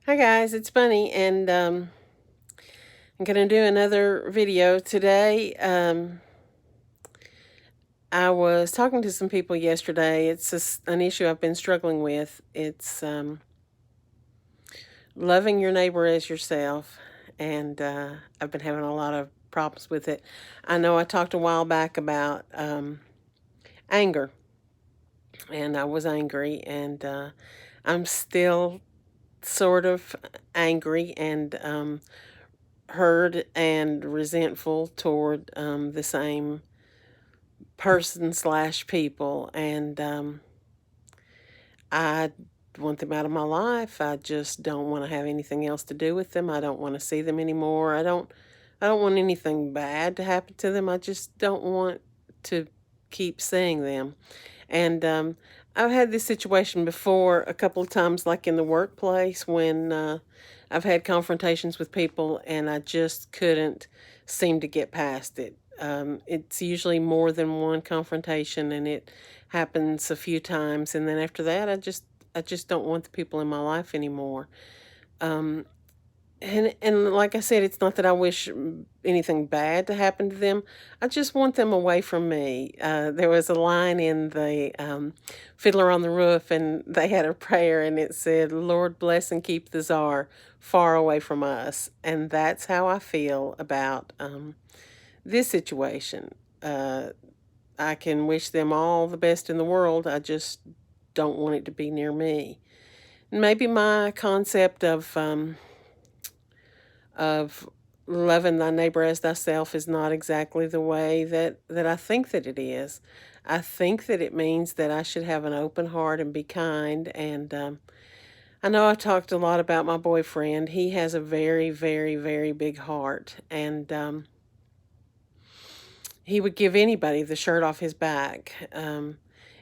Hi guys, it's Bunny, and I'm gonna do another video today. I was talking to some people yesterday. It's just an issue I've been struggling with. It's loving your neighbor as yourself, and I've been having a lot of problems with it. I know I talked a while back about anger, and I was angry, and I'm still sort of angry and hurt and resentful toward the same person slash people, and I want them out of my life. I just don't want to have anything else to do with them. I don't want to see them anymore. I don't want anything bad to happen to them. I just don't want to keep seeing them. And I've had this situation before a couple of times, like in the workplace, when I've had confrontations with people and I just couldn't seem to get past it. It's usually more than one confrontation, and it happens a few times, and then after that, I just don't want the people in my life anymore. Um, and like I said, it's not that I wish anything bad to happen to them. I just want them away from me. There was a line in the Fiddler on the Roof, and they had a prayer, and it said, "Lord bless and keep the czar far away from us." And that's how I feel about this situation. Uh, I can wish them all the best in the world. I just don't want it to be near me. Maybe my concept of loving thy neighbor as thyself is not exactly the way that I think that it is. I think that it means that I should have an open heart and be kind. And I know I talked a lot about my boyfriend. He has a very, very, very big heart, and he would give anybody the shirt off his back.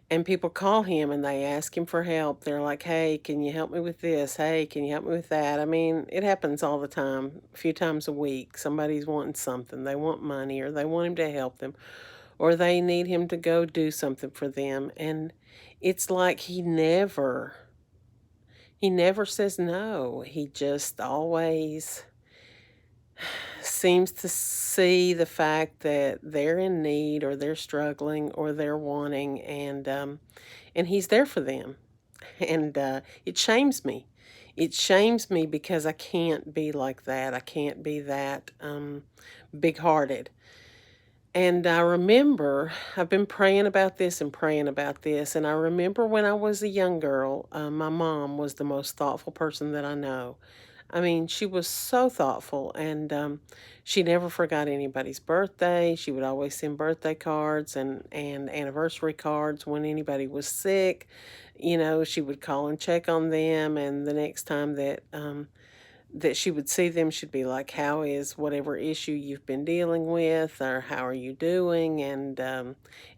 And people call him and they ask him for help. They're like, "Hey, can you help me with this? Hey, can you help me with that?" I mean, it happens all the time, a few times a week. Somebody's wanting something. They want money, or they want him to help them, or they need him to go do something for them. And it's like he never says no. He just always seems to see the fact that they're in need, or they're struggling, or they're wanting, and he's there for them. And it shames me. It shames me because I can't be like that. I can't be that big hearted. And I remember, I've been praying about this and praying about this. And I remember when I was a young girl, my mom was the most thoughtful person that I know. I mean, she was so thoughtful, and she never forgot anybody's birthday. She would always send birthday cards and anniversary cards when anybody was sick. She would call and check on them, and the next time that she would see them, she'd be like, "How is whatever issue you've been dealing with, or how are you doing?" And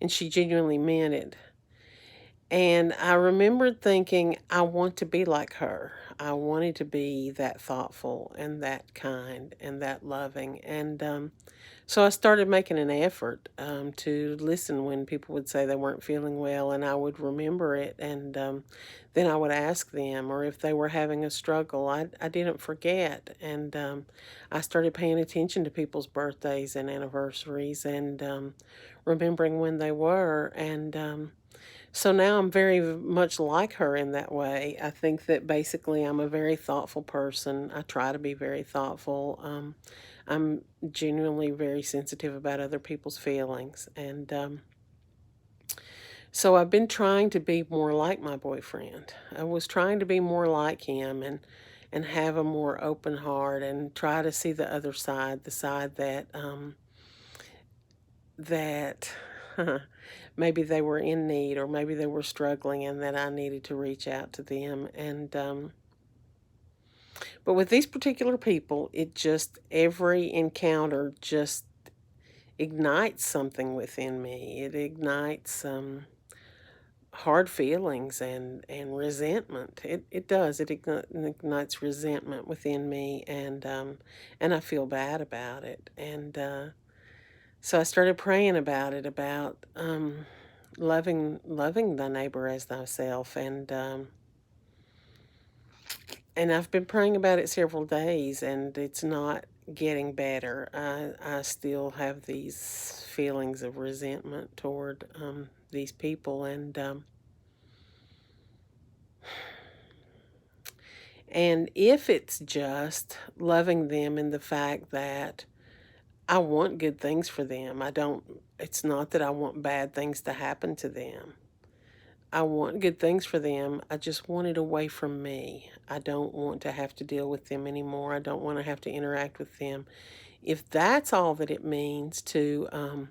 she genuinely meant it. And I remembered thinking, I want to be like her. I wanted to be that thoughtful and that kind and that loving. And so I started making an effort to listen when people would say they weren't feeling well, and I would remember it. And then I would ask them, or if they were having a struggle, I didn't forget. And I started paying attention to people's birthdays and anniversaries, and remembering when they were. And so now I'm very much like her in that way. I think that basically I'm a very thoughtful person. I try to be very thoughtful. I'm genuinely very sensitive about other people's feelings. And so I've been trying to be more like my boyfriend. I was trying to be more like him, and have a more open heart, and try to see the other side, the side that maybe they were in need, or maybe they were struggling, and that I needed to reach out to them. And but with these particular people, it just, every encounter just ignites something within me. It ignites hard feelings and resentment. It does. It ignites resentment within me, and I feel bad about it. And so I started praying about it, about loving thy neighbor as thyself. And And I've been praying about it several days, and it's not getting better. I still have these feelings of resentment toward these people, and if it's just loving them in the fact that I want good things for them, I don't. It's not that I want bad things to happen to them. I want good things for them. I just want it away from me. I don't want to have to deal with them anymore. I don't want to have to interact with them. If that's all that it means to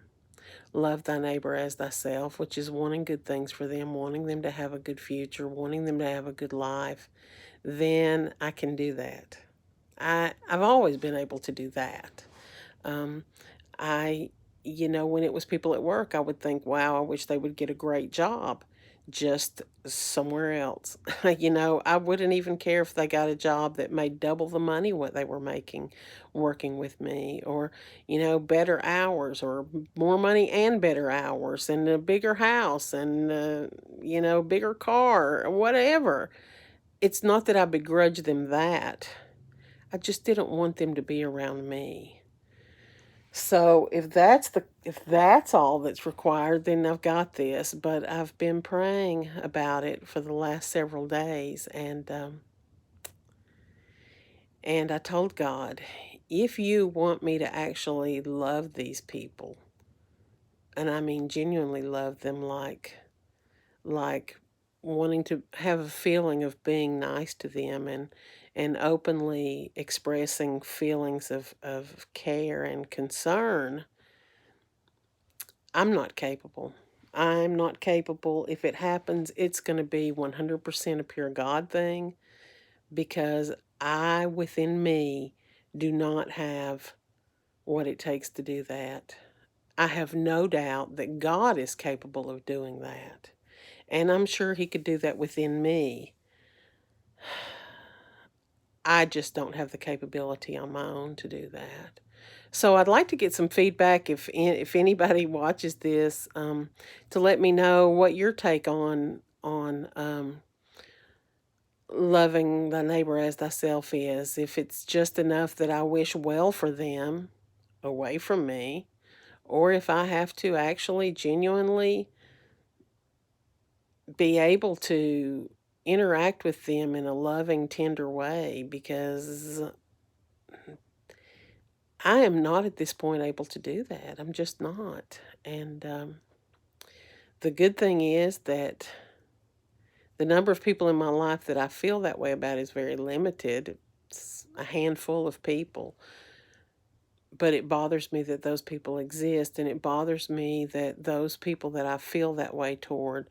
love thy neighbor as thyself, which is wanting good things for them, wanting them to have a good future, wanting them to have a good life, then I can do that. I've always been able to do that. Um, I, when it was people at work, I would think, wow, I wish they would get a great job just somewhere else. I wouldn't even care if they got a job that made double the money what they were making working with me, or, better hours, or more money and better hours, and a bigger house, and, bigger car, or whatever. It's not that I begrudge them that. I just didn't want them to be around me. So if that's all that's required, then I've got this. But I've been praying about it for the last several days, and I told God, if you want me to actually love these people, and I mean genuinely love them, like wanting to have a feeling of being nice to them, and openly expressing feelings of care and concern, I'm not capable. I'm not capable. If it happens, it's going to be 100% a pure God thing, because I, within me, do not have what it takes to do that. I have no doubt that God is capable of doing that. And I'm sure He could do that within me. I just don't have the capability on my own to do that. So I'd like to get some feedback, if anybody watches this, to let me know what your take on loving thy neighbor as thyself is. If it's just enough that I wish well for them away from me, or if I have to actually genuinely be able to interact with them in a loving, tender way, because I am not at this point able to do that. I'm just not. And the good thing is that the number of people in my life that I feel that way about is very limited. It's a handful of people. But it bothers me that those people exist, and it bothers me that those people that I feel that way toward,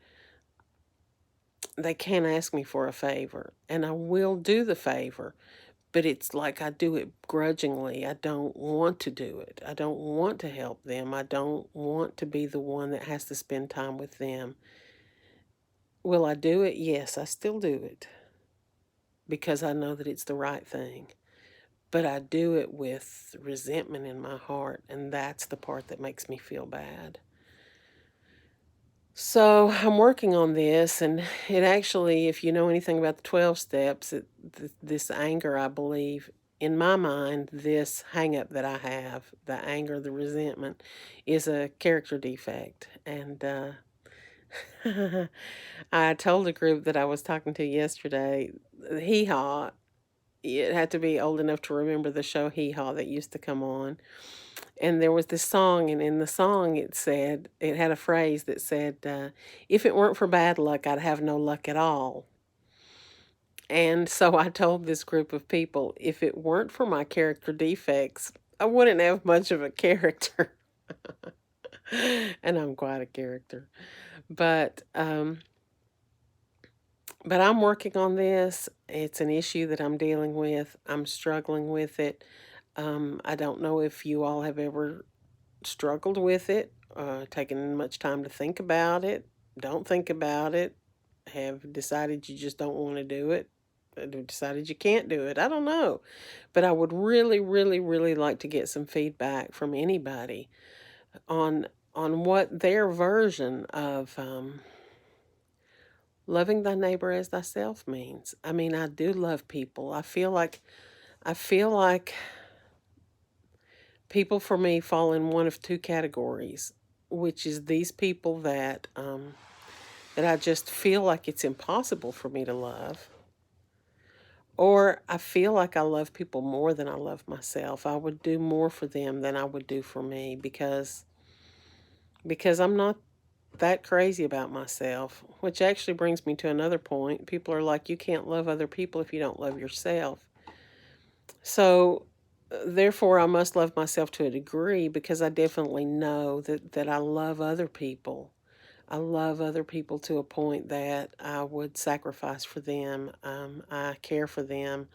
they can't ask me for a favor. And I will do the favor, but it's like I do it grudgingly. I don't want to do it. I don't want to help them. I don't want to be the one that has to spend time with them. Will I do it? Yes, I still do it, because I know that it's the right thing. But I do it with resentment in my heart, and that's the part that makes me feel bad. So I'm working on this, and it actually, if you know anything about the 12 steps, this anger, I believe, in my mind, this hang up that I have, the anger, the resentment, is a character defect. And I told a group that I was talking to yesterday, Hee Haw, it had to be old enough to remember the show Hee Haw that used to come on. And there was this song, and in the song it had a phrase that said, if it weren't for bad luck, I'd have no luck at all. And so I told this group of people, if it weren't for my character defects, I wouldn't have much of a character. And I'm quite a character. But I'm working on this. It's an issue that I'm dealing with. I'm struggling with it. I don't know if you all have ever struggled with it, taken much time to think about it, don't think about it, have decided you just don't want to do it, decided you can't do it. I don't know. But I would really, really, really like to get some feedback from anybody on what their version loving thy neighbor as thyself means. I mean, I do love people. I feel like people for me fall in one of two categories, which is these people that I just feel like it's impossible for me to love, or I feel like I love people more than I love myself. I would do more for them than I would do for me because I'm not that crazy about myself, which actually brings me to another point. People are like, you can't love other people if you don't love yourself. So, therefore, I must love myself to a degree because I definitely know that I love other people. I love other people to a point that I would sacrifice for them. I care for them.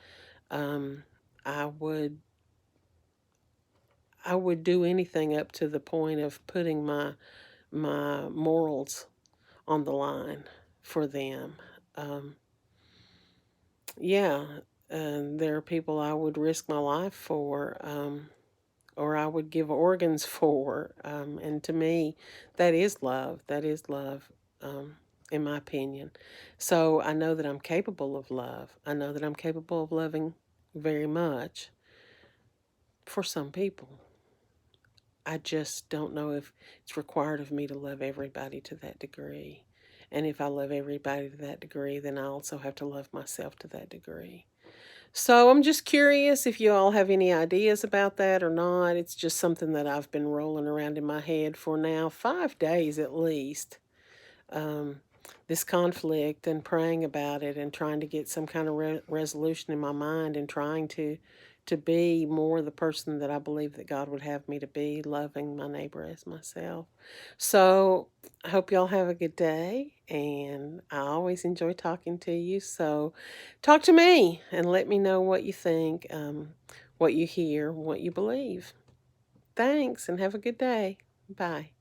Um, I would I would do anything up to the point of putting my morals on the line for them. Um, yeah, and there are people I would risk my life for, or I would give organs for. And to me, that is love. That is love, in my opinion. So I know that I'm capable of love. I know that I'm capable of loving very much for some people. I just don't know if it's required of me to love everybody to that degree. And if I love everybody to that degree, then I also have to love myself to that degree. So I'm just curious if you all have any ideas about that or not. It's just something that I've been rolling around in my head for now 5 days at least. Um, this conflict and praying about it and trying to get some kind of resolution in my mind and trying to be more the person that I believe that God would have me to be, loving my neighbor as myself. So I hope y'all have a good day, and I always enjoy talking to you. So talk to me and let me know what you think, what you hear, what you believe. Thanks, and have a good day. Bye.